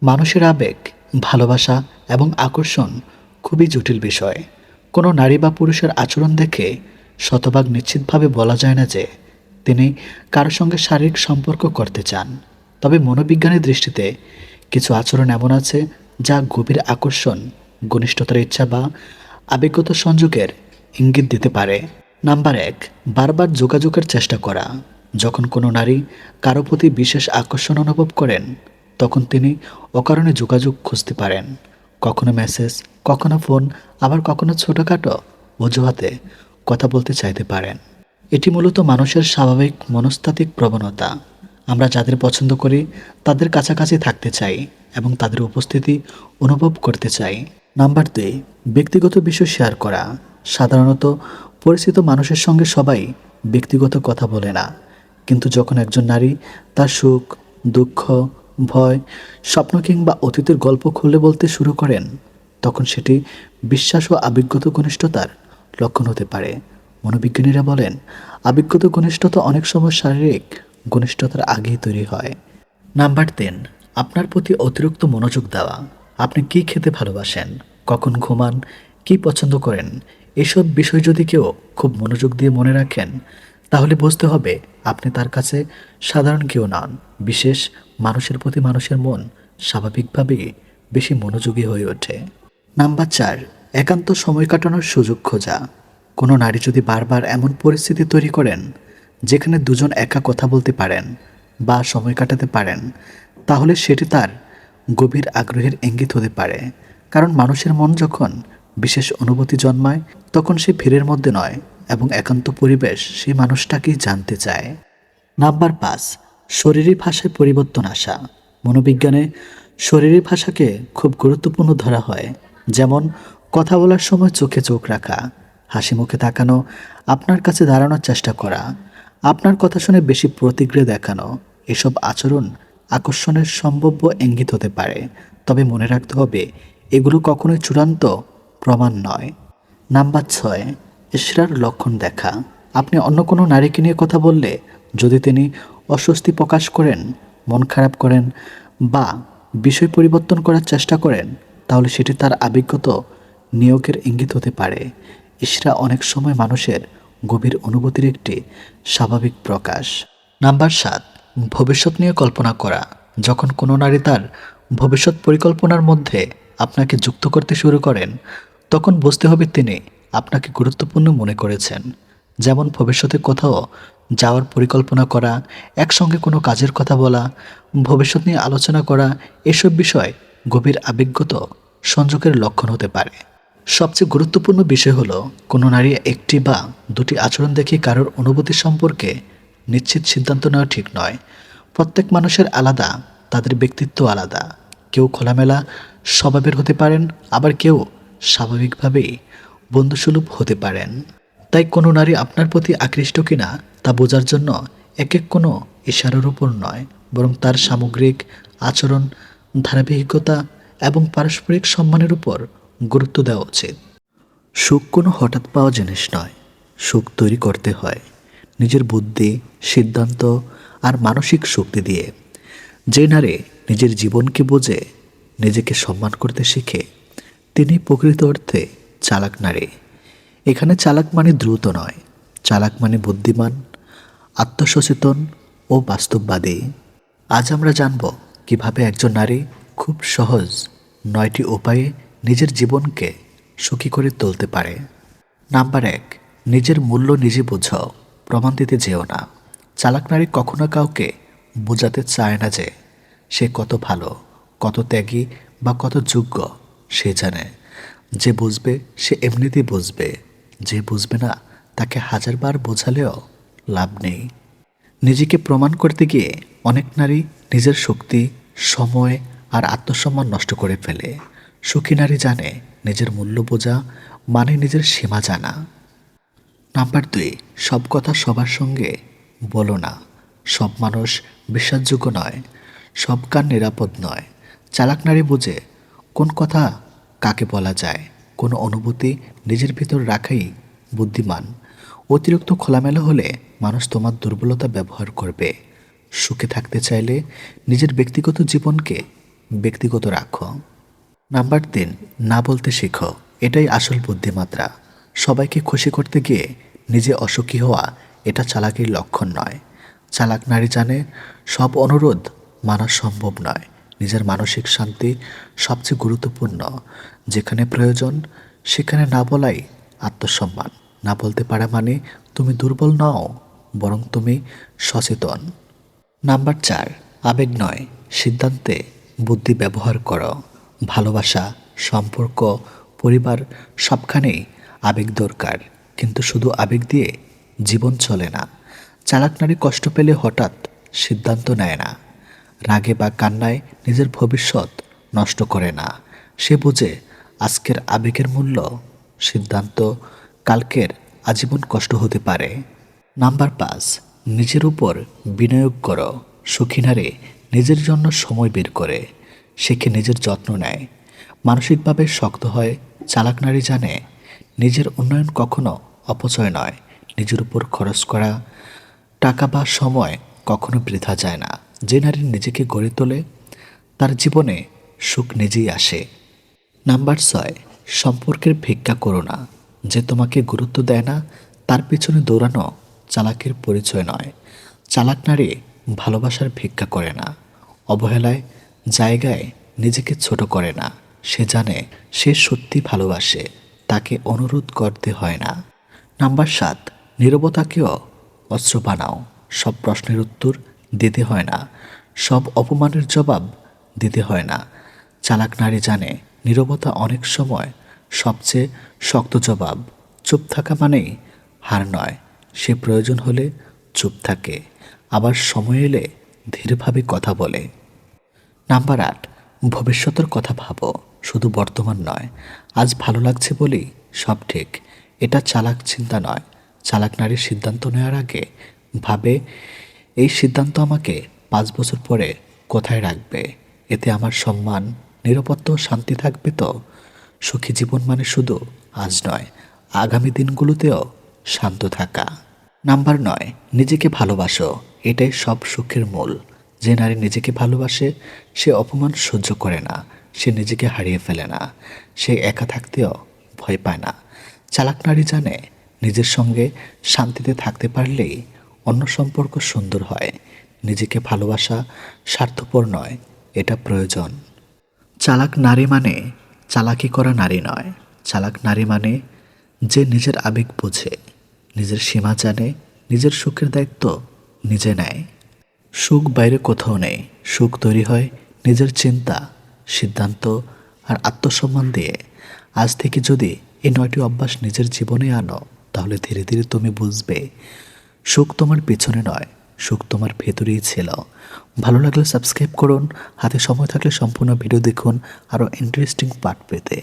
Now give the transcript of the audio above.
মানুষের আবেগ, ভালোবাসা এবং আকর্ষণ খুবই জটিল বিষয়। কোনো নারী বা পুরুষের আচরণ দেখে শতভাগ নিশ্চিতভাবে বলা যায় না যে তিনি কারো সঙ্গে শারীরিক সম্পর্ক করতে চান। তবে মনোবিজ্ঞানের দৃষ্টিতে কিছু আচরণ এমন আছে যা গভীর আকর্ষণ, ঘনিষ্ঠতার ইচ্ছা বা আবেগগত সংযোগের ইঙ্গিত দিতে পারে। নাম্বার ১, বারবার যোগাযোগের চেষ্টা করা। যখন কোনো নারী কারো প্রতি বিশেষ আকর্ষণ অনুভব করেন, তখন তিনি অকারণে যোগাযোগ খুঁজতে পারেন। কখনো মেসেজ, কখনো ফোন, আবার কখনো ছোটোখাটো অজুহাতে কথা বলতে চাইতে পারেন। এটি মূলত মানুষের স্বাভাবিক মনস্তাত্ত্বিক প্রবণতা। আমরা যাদের পছন্দ করি তাদের কাছাকাছি থাকতে চাই এবং তাদের উপস্থিতি অনুভব করতে চাই। নাম্বার ২, ব্যক্তিগত বিষয় শেয়ার করা। সাধারণত পরিচিত মানুষের সঙ্গে সবাই ব্যক্তিগত কথা বলে না, কিন্তু যখন একজন নারী তার সুখ, দুঃখ, ভয়, স্বপ্ন কিংবা অতীতের গল্প খুলে বলতে শুরু করেন, তখন সেটি বিশ্বাস ও আবেগগত ঘনিষ্ঠতার লক্ষণ হতে পারে। মনোবিজ্ঞানীরা বলেন, আবেগগত ঘনিষ্ঠতা অনেক সময় শারীরিক ঘনিষ্ঠতার আগেই তৈরি হয়। নাম্বার ৩, আপনার প্রতি অতিরিক্ত মনোযোগ দেওয়া। আপনি কী খেতে ভালোবাসেন, কখন ঘুমান, কী পছন্দ করেন, এসব বিষয় যদি কেউ খুব মনোযোগ দিয়ে মনে রাখেন, তাহলে বুঝতে হবে আপনি তার কাছে সাধারণ কেউ নন। বিশেষ মানুষের প্রতি মানুষের মন স্বাভাবিকভাবেই বেশি মনোযোগী হয়ে ওঠে। নাম্বার ৪, একান্ত সময় কাটানোর সুযোগ খোঁজা। কোনো নারী যদি বারবার এমন পরিস্থিতি তৈরি করেন যেখানে দুজন একা কথা বলতে পারেন বা সময় কাটাতে পারেন, তাহলে সেটি তার গভীর আগ্রহের ইঙ্গিত হতে পারে। কারণ মানুষের মন যখন বিশেষ অনুভূতি জন্মায়, তখন সে ভিড়ের মধ্যে নয় এবং একান্ত পরিবেশ সেই মানুষটাকেই জানতে চায়। নাম্বার ৫, শরীরী ভাষায় পরিবর্তন আসা। মনোবিজ্ঞানে শরীরী ভাষাকে খুব গুরুত্বপূর্ণ ধরা হয়। যেমন কথা বলার সময় চোখে চোখ রাখা, হাসি মুখে তাকানো, আপনার কাছে দাঁড়ানোর চেষ্টা করা, আপনার কথা শুনে বেশি প্রতিক্রিয়া দেখানো। এসব আচরণ আকর্ষণের সম্ভাব্য ইঙ্গিত হতে পারে, তবে মনে রাখতে হবে এগুলো কখনোই চূড়ান্ত প্রমাণ নয়। নাম্বার ৬, ঈর্ষার লক্ষণ দেখা। আপনি অন্য কোনো নারীকে নিয়ে কথা বললে যদি তিনি অস্বস্তি প্রকাশ করেন, মন খারাপ করেন বা বিষয় পরিবর্তন করার চেষ্টা করেন, তাহলে সেটি তার আবেগগত নিয়োগের ইঙ্গিত হতে পারে। ঈর্ষা অনেক সময় মানুষের গভীর অনুভূতির একটি স্বাভাবিক প্রকাশ। নাম্বার ৭, ভবিষ্যৎ নিয়ে কল্পনা করা। যখন কোনো নারী তার ভবিষ্যৎ পরিকল্পনার মধ্যে আপনাকে যুক্ত করতে শুরু করেন, তখন বুঝতে হবে তিনি আপনাকে গুরুত্বপূর্ণ মনে করেছেন। যেমন ভবিষ্যতে কোথাও যাওয়ার পরিকল্পনা করা, একসঙ্গে কোনো কাজের কথা বলা, ভবিষ্যৎ নিয়ে আলোচনা করা, এসব বিষয় গভীর আবেগগত সংযোগের লক্ষণ হতে পারে। সবচেয়ে গুরুত্বপূর্ণ বিষয় হলো, কোনো নারী একটি বা দুটি আচরণ দেখে কারোর অনুভূতি সম্পর্কে নিশ্চিত সিদ্ধান্ত নেওয়া ঠিক নয়। প্রত্যেক মানুষের আলাদা, তাদের ব্যক্তিত্ব আলাদা। কেউ খোলামেলা স্বভাবের হতে পারেন, আবার কেউ স্বাভাবিকভাবেই বন্ধুসুলভ হতে পারেন। তাই কোনো নারী আপনার প্রতি আকৃষ্ট কিনা তা বোঝার জন্য এক এক কোনো ইশারার উপর নয়, বরং তার সামগ্রিক আচরণ, ধারাবাহিকতা এবং পারস্পরিক সম্মানের উপর গুরুত্ব দেওয়া উচিত। সুখ কোনো হঠাৎ পাওয়া জিনিস নয়। সুখ তৈরি করতে হয় নিজের বুদ্ধি, সিদ্ধান্ত আর মানসিক শক্তি দিয়ে। যে নারী নিজের জীবনকে বোঝে, নিজেকে সম্মান করতে শিখে, তিনি প্রকৃত অর্থে চালাক নারী। এখানে চালাক মানে দ্রুত নয়, চালাক মানে বুদ্ধিমান, আত্মসচেতন ও বাস্তববাদী। আজ আমরা জানব কিভাবে একজন নারী খুব সহজ ৯টি উপায়ে নিজের জীবনকে সুখী করে তুলতে পারে। নাম্বার ১, নিজের মূল্য নিজে বোঝাও, প্রমাণ দিতে যেও না। চালাক নারী কখনো কাউকে বোঝাতে চায় না যে সে কত ভালো, কত ত্যাগী বা কত যোগ্য। সে জানে যে বুঝবে সে এমনিতেই বুঝবে, যে বুঝবে না তাকে হাজারবার বোঝালেও লাভ নেই। নিজেকে প্রমাণ করতে গিয়ে অনেক নারী নিজের শক্তি, সময় আর আত্মসম্মান নষ্ট করে ফেলে। সুখী নারী জানে নিজের মূল্য বোঝা মানে নিজের সীমা জানা। নাম্বার ২, সব কথা সবার সঙ্গে বলো না। সব মানুষ বিশ্বাসযোগ্য নয়, সব কান নিরাপদ নয়। চালাক নারী বোঝে কোন কথা কাকে বলা যায়, কোনো অনুভূতি নিজের ভিতর রাখাই বুদ্ধিমান। অতিরিক্ত খোলামেলা হলে মানুষ তোমার দুর্বলতা ব্যবহার করবে। সুখে থাকতে চাইলে নিজের ব্যক্তিগত জীবনকে ব্যক্তিগত রাখো। নাম্বার 3, না বলতে শেখো। এটাই আসল বুদ্ধিমাত্রা। সবাইকে খুশি করতে গিয়ে নিজে অসুখী হওয়া এটা চালাকির লক্ষণ নয়। চালাক নারী জানে সব অনুরোধ মানা সম্ভব নয়। নিজের মানসিক শান্তি সবচেয়ে গুরুত্বপূর্ণ। যেখানে প্রয়োজন সেখানে না বলাই আত্মসম্মান। না বলতে পারা মানে তুমি দুর্বল নও, বরং তুমি সচেতন। নাম্বার 4, আবেগ নয়, সিদ্ধান্তে বুদ্ধি ব্যবহার করো। ভালোবাসা, সম্পর্ক, পরিবার সবখানেই আবেগ দরকার, কিন্তু শুধু আবেগ দিয়ে জীবন চলে না। চালাক নারী কষ্ট পেলে হঠাৎ সিদ্ধান্ত নেয় না। রাগে বা কান্নায় নিজের ভবিষ্যৎ নষ্ট করে না। সে বোঝে আজকের আবেগের মূল্য, সিদ্ধান্ত কালকের আজীবন কষ্ট হতে পারে। নাম্বার 5, নিজের উপর বিনিয়োগ করো। সুখী নারী নিজের জন্য সময় বের করে, শেখে নিজের যত্ন নেয়, মানসিকভাবে শক্ত হয়। চালাক নারী জানে নিজের উন্নয়ন কখনো অপচয় নয়। নিজের উপর খরচ করা টাকা বা সময় কখনো বৃথা যায় না। যে নারী নিজেকে গড়ে তোলে তার জীবনে সুখ নিজেই আসে। নাম্বার 6, সম্পর্কের ভিক্ষা করো না। যে তোমাকে গুরুত্ব দেয় না তার পিছনে দৌড়ানো চালাকের পরিচয় নয়। চালাক নারী ভালোবাসার ভিক্ষা করে না, অবহেলায় জায়গায় নিজেকে ছোট করে না। সে জানে সে সত্যি ভালোবাসে, তাকে অনুরোধ করতে হয় না। নাম্বার 7, নীরবতাকেও অস্ত্র বানাও। সব প্রশ্নের উত্তর দিতে হয় না, সব অপমানের জবাব দিতে হয় না। চালাক নারী জানে নীরবতা অনেক সময় সবচেয়ে শক্ত জবাব। চুপ থাকা মানেই হার নয়। সে প্রয়োজন হলে চুপ থাকে, আবার সময় এলে ধীরভাবে কথা বলে। নাম্বার 8, ভবিষ্যতের কথা ভাবো, শুধু বর্তমান নয়। আজ ভালো লাগছে বলেই সব ঠিক, এটা চালাক চিন্তা নয়। চালাক নারীর সিদ্ধান্ত নেওয়ার আগে ভাবে, এই সিদ্ধান্ত আমাকে 5 বছর পরে কোথায় রাখবে? এতে আমার সম্মান, নিরাপত্তা ও শান্তি থাকবে তো? সুখী জীবন মানে শুধু আজ নয়, আগামী দিনগুলোতেও শান্ত থাকা। নাম্বার 9, নিজেকে ভালোবাসো। এটাই সব সুখের মূল। যে নারী নিজেকে ভালোবাসে সে অপমান সহ্য করে না, সে নিজেকে হারিয়ে ফেলে না, সে একা থাকতেও ভয় পায় না। চালাক নারী জানে নিজের সঙ্গে শান্তিতে থাকতে পারলেই অন্য সম্পর্ক সুন্দর হয়। নিজেকে ভালোবাসা স্বার্থপর নয়, এটা প্রয়োজন। চালাক নারী মানে চালাকি করা নারী নয়। চালাক নারী মানে যে নিজের আবেগ বোঝে, নিজের সীমা জানে, নিজের সুখের দায়িত্ব নিজে নেয়। সুখ বাইরে কোথাও নেই, সুখ তৈরি হয় নিজের চিন্তা, সিদ্ধান্ত আর আত্মসম্মান দিয়ে। আজ থেকে যদি এই 9টি অভ্যাস নিজের জীবনে আনো, তাহলে ধীরে ধীরে তুমি বুঝবে সুখ তোমার পেছনে নয়, সুখ তোমার ভেতরেই ছিল। ভালো লাগলে সাবস্ক্রাইব করুন, হাতে সময় থাকলে সম্পূর্ণ ভিডিও দেখুন আরও ইন্টারেস্টিং পার্ট পেতে।